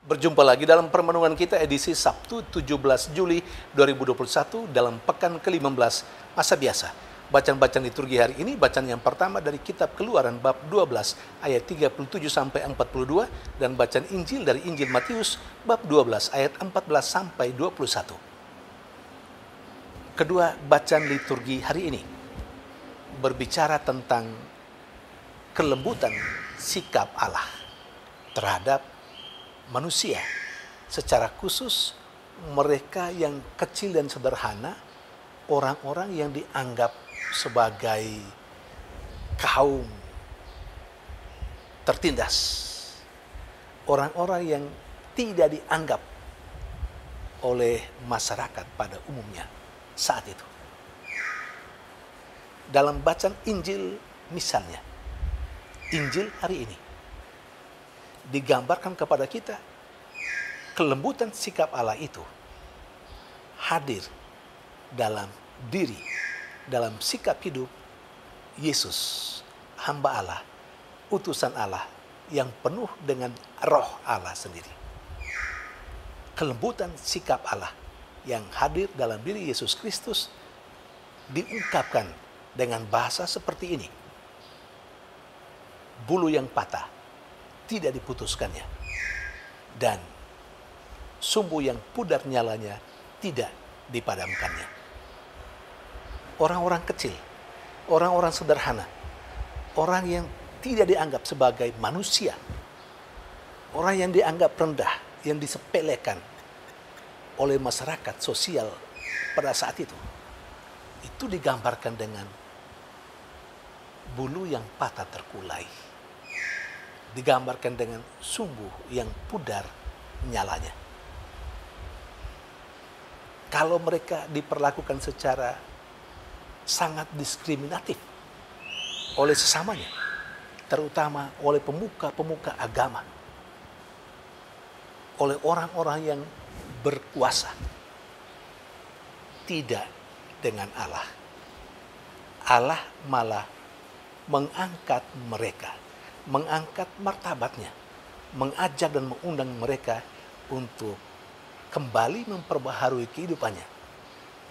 Berjumpa lagi dalam permenungan kita edisi Sabtu 17 Juli 2021 dalam pekan ke-15 masa biasa. Bacaan-bacaan liturgi hari ini, bacaan yang pertama dari kitab Keluaran bab 12 ayat 37 sampai 42 dan bacaan Injil dari Injil Matius bab 12 ayat 14 sampai 21. Kedua bacaan liturgi hari ini berbicara tentang kelembutan sikap Allah terhadap manusia, secara khusus mereka yang kecil dan sederhana, orang-orang yang dianggap sebagai kaum tertindas, orang-orang yang tidak dianggap oleh masyarakat pada umumnya saat itu. Dalam bacaan Injil misalnya, Injil hari ini digambarkan kepada kita kelembutan sikap Allah itu hadir dalam diri, dalam sikap hidup Yesus, hamba Allah, utusan Allah yang penuh dengan roh Allah sendiri. Kelembutan sikap Allah yang hadir dalam diri Yesus Kristus diungkapkan dengan bahasa seperti ini. Bulu yang patah tidak diputuskannya, dan sumbu yang pudar nyalanya tidak dipadamkannya. Orang-orang kecil, orang-orang sederhana, orang yang tidak dianggap sebagai manusia, orang yang dianggap rendah, yang disepelekan oleh masyarakat sosial pada saat itu digambarkan dengan bulu yang patah terkulai, digambarkan dengan sumbu yang pudar nyalanya. Kalau mereka diperlakukan secara sangat diskriminatif oleh sesamanya, terutama oleh pemuka-pemuka agama, oleh orang-orang yang berkuasa, tidak dengan Allah. Allah malah mengangkat mereka, mengangkat martabatnya, mengajak dan mengundang mereka untuk kembali memperbaharui kehidupannya,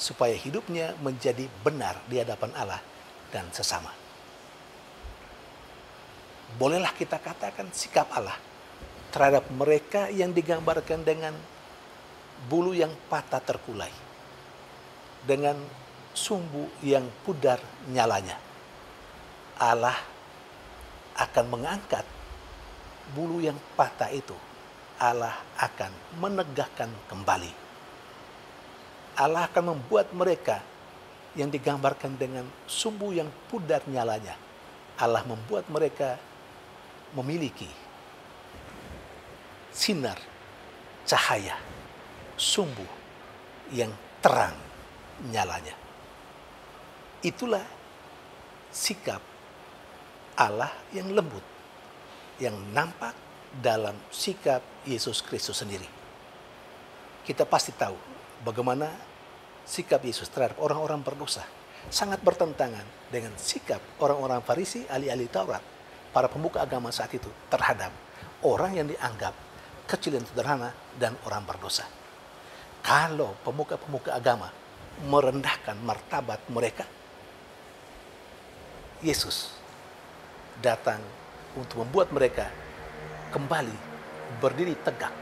supaya hidupnya menjadi benar di hadapan Allah dan sesama. Bolehlah kita katakan sikap Allah terhadap mereka yang digambarkan dengan bulu yang patah terkulai, dengan sumbu yang pudar nyalanya. Allah akan mengangkat bulu yang patah itu. Allah akan menegakkan kembali. Allah akan membuat mereka yang digambarkan dengan sumbu yang pudar nyalanya. Allah membuat mereka memiliki sinar, cahaya, sumbu yang terang nyalanya. Itulah sikap Allah yang lembut, yang nampak dalam sikap Yesus Kristus sendiri. Kita pasti tahu bagaimana sikap Yesus terhadap orang-orang berdosa sangat bertentangan dengan sikap orang-orang Farisi, ahli-ahli Taurat, para pemuka agama saat itu terhadap orang yang dianggap kecil dan sederhana dan orang berdosa. Kalau pemuka-pemuka agama merendahkan martabat mereka, Yesus datang untuk membuat mereka kembali berdiri tegak,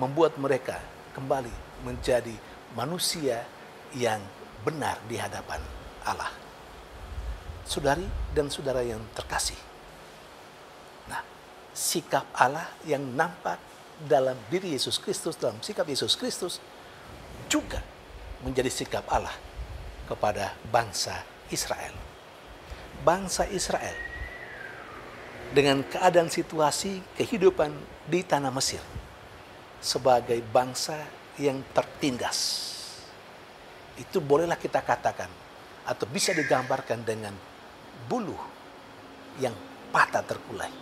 membuat mereka kembali menjadi manusia yang benar di hadapan Allah. Saudari dan saudara yang terkasih, nah, sikap Allah yang nampak dalam diri Yesus Kristus, dalam sikap Yesus Kristus, juga menjadi sikap Allah kepada bangsa Israel. Bangsa Israel dengan keadaan situasi kehidupan di tanah Mesir sebagai bangsa yang tertindas, itu bolehlah kita katakan atau bisa digambarkan dengan bulu yang patah terkulai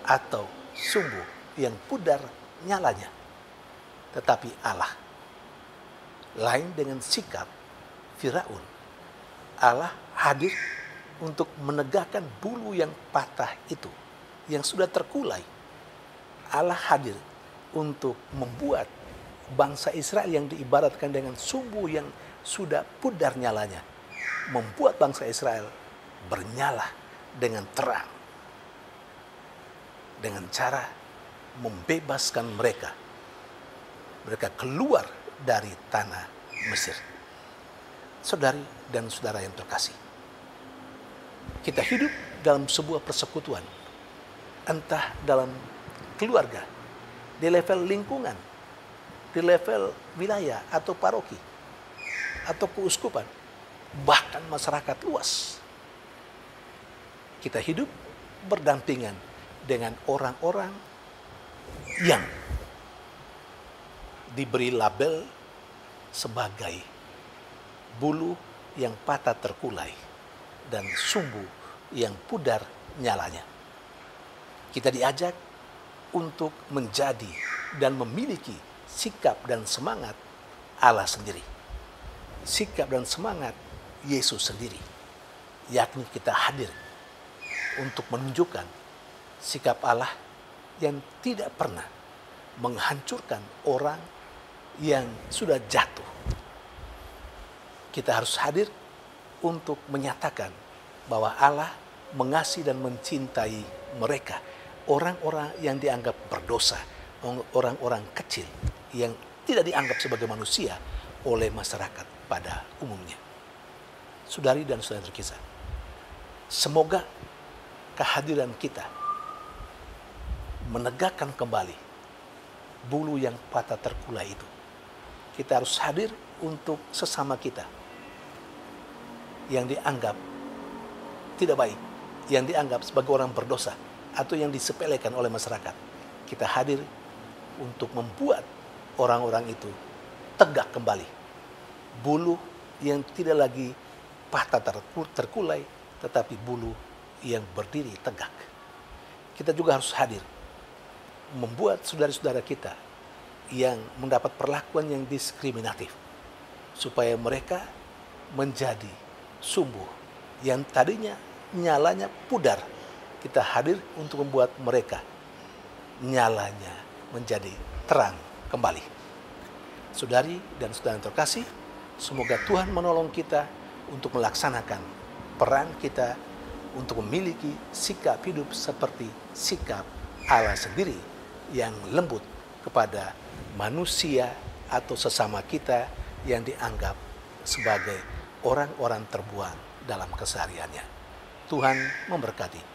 atau sumbu yang pudar nyalanya. Tetapi Allah lain dengan sikap Firaun. Allah hadir untuk menegakkan bulu yang patah itu, yang sudah terkulai. Allah hadir untuk membuat bangsa Israel yang diibaratkan dengan sumbu yang sudah pudar nyalanya, membuat bangsa Israel bernyala dengan terang dengan cara membebaskan mereka keluar dari tanah Mesir. Saudari dan saudara yang terkasih, kita hidup dalam sebuah persekutuan, entah dalam keluarga, di level lingkungan, di level wilayah atau paroki, atau keuskupan, bahkan masyarakat luas. Kita hidup berdampingan dengan orang-orang yang diberi label sebagai bulu yang patah terkulai dan sumbu yang pudar nyalanya. Kita diajak untuk menjadi dan memiliki sikap dan semangat Allah sendiri. Sikap dan semangat Yesus sendiri. Yakni kita hadir untuk menunjukkan sikap Allah yang tidak pernah menghancurkan orang yang sudah jatuh. Kita harus hadir untuk menyatakan bahwa Allah mengasihi dan mencintai mereka, orang-orang yang dianggap berdosa, orang-orang kecil yang tidak dianggap sebagai manusia oleh masyarakat pada umumnya. Saudari dan saudara terkisah, semoga kehadiran kita menegakkan kembali bulu yang patah terkulai itu. Kita harus hadir untuk sesama kita yang dianggap tidak baik, yang dianggap sebagai orang berdosa, atau yang disepelekan oleh masyarakat. Kita hadir untuk membuat orang-orang itu tegak kembali. Bulu yang tidak lagi patah terkulai, tetapi bulu yang berdiri tegak. Kita juga harus hadir membuat saudara-saudara kita yang mendapat perlakuan yang diskriminatif, supaya mereka menjadi sumbu yang tadinya nyalanya pudar. Kita hadir untuk membuat mereka nyalanya menjadi terang kembali. Saudari dan saudara yang terkasih, semoga Tuhan menolong kita untuk melaksanakan peran kita untuk memiliki sikap hidup seperti sikap Allah sendiri yang lembut kepada manusia atau sesama kita yang dianggap sebagai orang-orang terbuang dalam kesehariannya. Tuhan memberkati.